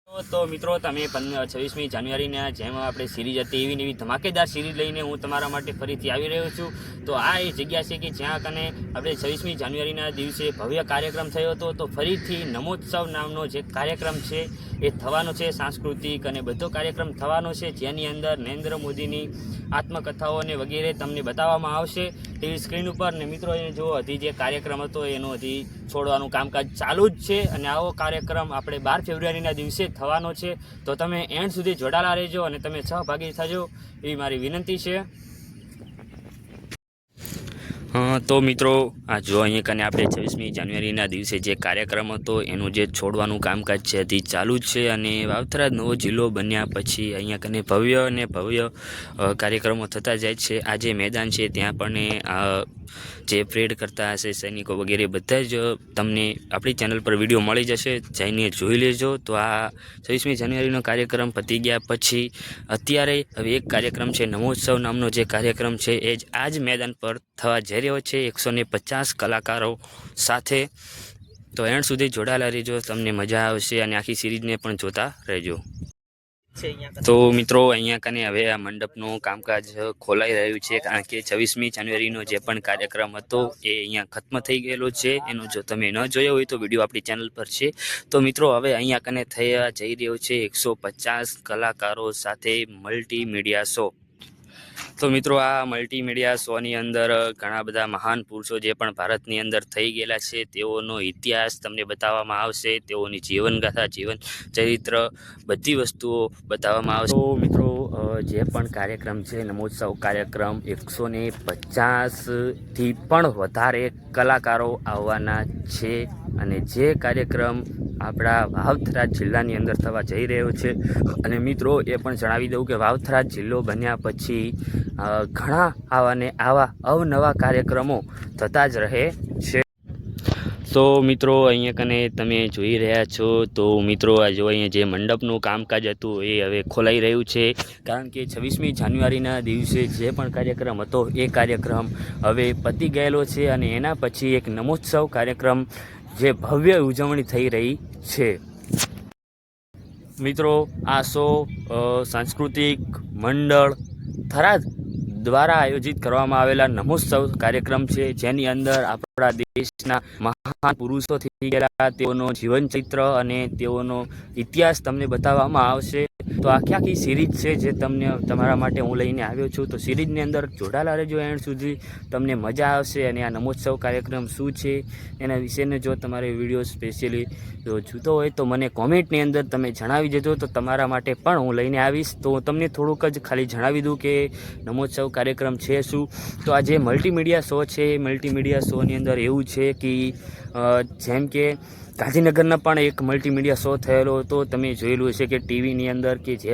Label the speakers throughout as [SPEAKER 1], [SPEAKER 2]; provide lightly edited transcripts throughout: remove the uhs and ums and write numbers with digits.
[SPEAKER 1] તો મિત્રો તમે 26મી જાન્યુઆરીના જેમ આપણે સિરીઝ હતી એવી એવી ધમાકેદાર સિરીઝ લઈને હું તમારા માટે ફરીથી આવી રહ્યો છું. તો આ એ જગ્યા છે કે જ્યાં કને આપણે 26મી જાન્યુઆરીના દિવસે ભવ્ય કાર્યક્રમ થયો હતો. તો ફરીથી નમોત્સવ નામનો જે કાર્યક્રમ છે એ થવાનો છે, સાંસ્કૃતિક અને બધો કાર્યક્રમ થવાનો છે, જેની અંદર નરેન્દ્ર મોદીની આત્મકથાઓ અને વગેરે તમને બતાવવામાં આવશે ટીવી સ્ક્રીન ઉપર. ને મિત્રો એ જો હજી જે કાર્યક્રમ હતો એનું હજી છોડવાનું કામકાજ ચાલુ જ છે અને આવો કાર્યક્રમ આપણે 12 ફેબ્રુઆરીના દિવસે થવાનો છે. તો તમે એન્ડ સુધી જોડાયેલા રહેજો અને તમે સહભાગી થજો એવી મારી વિનંતી છે. તો મિત્રો આ જો અહીંયા કને આપણે 26મી જાન્યુઆરીના દિવસે જે કાર્યક્રમ હતો એનું જે છોડવાનું કામકાજ છે હજી ચાલુ જ છે. અને વાવથરા નવો જિલ્લો બન્યા પછી અહીંયા કને ભવ્ય અને ભવ્ય કાર્યક્રમો થતા જાય છે. આ જે મેદાન છે ત્યાં પણ જે પરેડ કરતા હશે સૈનિકો વગેરે બધા જ તમને આપણી ચેનલ પર વિડીયો મળી જશે, જઈને જોઈ લેજો. તો આ 26મી જાન્યુઆરીનો કાર્યક્રમ પતી ગયા પછી અત્યારે હવે એક કાર્યક્રમ છે, નમોત્સવ નામનો જે કાર્યક્રમ છે એ જ આ જ મેદાન પર થવા જઈ રહ્યો છે 150 કલાકારો સાથે. તો એન્ડ સુધી જોડાયેલા રહેજો, તમને મજા આવશે અને આખી સિરીઝને પણ જોતા રહેજો. તો મિત્રો અહીંયા કને હવે આ મંડપનું કામકાજ ખોલાઈ રહ્યું છે, કારણ કે 26મી જાન્યુઆરીનો જે પણ કાર્યક્રમ હતો એ અહીંયા ખત્મ થઈ ગયેલો છે. એનો જો તમે ન જોયો હોય તો વિડીયો આપણી ચેનલ પર છે. તો મિત્રો હવે અહીંયા કને થયા જઈ રહ્યો છે 150 કલાકારો સાથે મલ્ટીમીડિયા શો. તો મિત્રો આ મલ્ટીમીડિયા શોની અંદર ઘણા બધા મહાન પુરુષો જે પણ ભારતની અંદર થઈ ગયેલા છે તેઓનો ઇતિહાસ તમને બતાવવામાં આવશે, તેઓની જીવનગાથા, જીવન ચરિત્ર, બધી વસ્તુઓ બતાવવામાં આવશે. તો મિત્રો જે પણ કાર્યક્રમ છે નમોત્સવ કાર્યક્રમ 150થી પણ વધારે કલાકારો આવવાના છે. અને જે કાર્યક્રમ આપણા વાવથરા જિલ્લાની અંદર થવા જઈ રહ્યો છે. અને મિત્રો એ પણ જણાવી દઉં કે વાવથરા જિલ્લો બન્યા પછી ઘણા આવા અવનવા કાર્યક્રમો થતા જ રહે છે. તો મિત્રો અહીંયા કને તમે જોઈ રહ્યા છો. તો મિત્રો આ જો અહીંયા જે મંડપનું કામકાજ હતું એ હવે ખોલાઈ રહ્યું છે, કારણ કે 26મી જાન્યુઆરીના દિવસે જે પણ કાર્યક્રમ હતો એ કાર્યક્રમ હવે પતી ગયેલો છે. અને એના પછી એક નમોત્સવ કાર્યક્રમ જે ભવ્ય ઉજવણી થઈ રહી છે. મિત્રો આ શો સાંસ્કૃતિક મંડળ થરાદ દ્વારા આયોજિત કરવામાં આવેલા નમોત્સવ કાર્યક્રમ છે, જેની અંદર આપણા દેશના મહાન પુરુષો થઈ ગયેલા તેઓનો જીવન ચરિત્ર અને તેઓનો ઇતિહાસ તમને બતાવવામાં આવશે. તો આખી સિરીઝ છે જે તમને તમારા માટે હું લઈને આવ્યો છું. તો સિરીઝની અંદર જોડાયેલા રહેજો એન્ડ સુધી, તમને મજા આવશે. અને આ નમોત્સવ કાર્યક્રમ શું છે એના વિશેને જો તમારે વિડીયો સ્પેશિયલી જોતો હોય તો મને કોમેન્ટની અંદર તમે જણાવી દેજો, તો તમારા માટે પણ હું લઈને આવીશ. તો હું તમને થોડુંક જ ખાલી જણાવી દઉં કે નમોત્સવ કાર્યક્રમ છે શું. તો આ જે મલ્ટીમીડિયા શો છે એ મલ્ટીમીડિયા શોની અંદર એવું છે કે જેમ કે ગાંધીનગરના પણ એક મલ્ટીમીડિયા શો થયેલો હતો, તમે જોયેલું હશે કે ટીવીની અંદર કે જે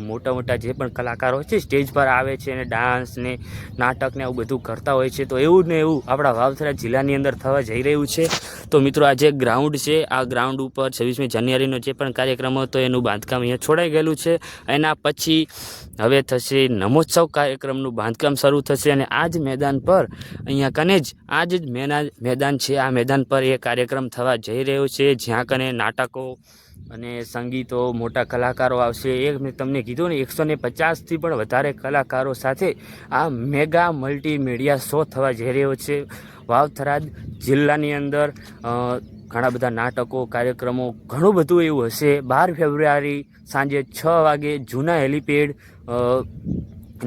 [SPEAKER 1] મોટા મોટા જે પણ કલાકારો છે સ્ટેજ પર આવે છે અને ડાન્સ ને નાટક ને આવું બધું કરતા હોય છે. તો એવું ને એવું આપણા વાવથરા જિલ્લાની અંદર થવા જઈ રહ્યું છે. તો મિત્રો આ જે ગ્રાઉન્ડ છે, આ ગ્રાઉન્ડ ઉપર 26મી જાન્યુઆરીનો જે પણ કાર્યક્રમ હતો એનું બાંધકામ અહીંયા છોડાઈ ગયેલું છે. એના પછી હવે થશે નમોત્સવ કાર્યક્રમનું બાંધકામ શરૂ થશે. અને આ જ મેદાન પર અહીંયા કને જ આ જ મેદાન છે, આ મેદાન પર એ કાર્યક્રમ થવા જઈ રહ્યો છે, જ્યાં કને નાટકો અને સંગીતો, મોટા કલાકારો આવશે. એ મેં તમને કીધું ને 150થી પણ વધારે કલાકારો સાથે આ મેગા મલ્ટીમીડિયા શો થવા જઈ રહ્યો છે. વાવથરા જિલ્લાની અંદર ઘણા બધા નાટકો, કાર્યક્રમો, ઘણું બધું એવું હશે. 12 ફેબ્રુઆરી સાંજે 6 વાગે જૂના હેલીપેડ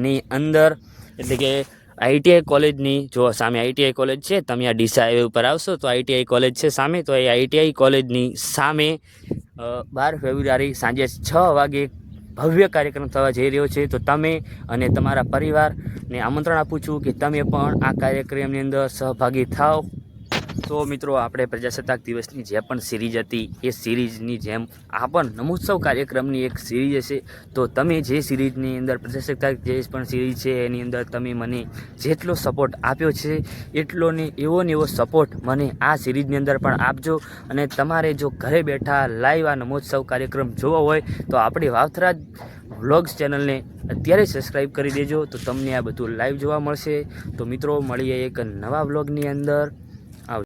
[SPEAKER 1] ની અંદર, એટલે કે ITI કોલેજની જો સામે ITI કોલેજ છે, તમે આ ડીસા હાઈવે ઉપર આવશો તો ITI કોલેજ છે સામે. તો એ ITI કોલેજની સામે 12 ફેબ્રુઆરી સાંજે 6 વાગે ભવ્ય કાર્યક્રમ થવા જઈ રહ્યો છે. તો તમે અને તમારા પરિવારને આમંત્રણ આપું છું કે તમે પણ આ કાર્યક્રમની અંદર સહભાગી થાઓ. તો મિત્રો આપણે પ્રજાસત્તાક દિવસની જે પણ સિરીઝ હતી એ સિરીઝની જેમ આ પણ નમોત્સવ કાર્યક્રમની એક સિરીઝ હશે. તો તમે જે સિરીઝની અંદર પ્રજાસત્તાક જે પણ સિરીઝ છે એની અંદર તમે મને જેટલો સપોર્ટ આપ્યો છે એટલો ને એવો સપોર્ટ મને આ સિરીઝની અંદર પણ આપજો. અને તમારે જો ઘરે બેઠા લાઈવ આ નમોત્સવ કાર્યક્રમ જોવો હોય તો આપણી વાવથરા વ્લોગ્સ ચેનલને અત્યારે સબસ્ક્રાઈબ કરી દેજો, તો તમને આ બધું લાઈવ જોવા મળશે. તો મિત્રો મળીએ એક નવા વ્લોગની અંદર.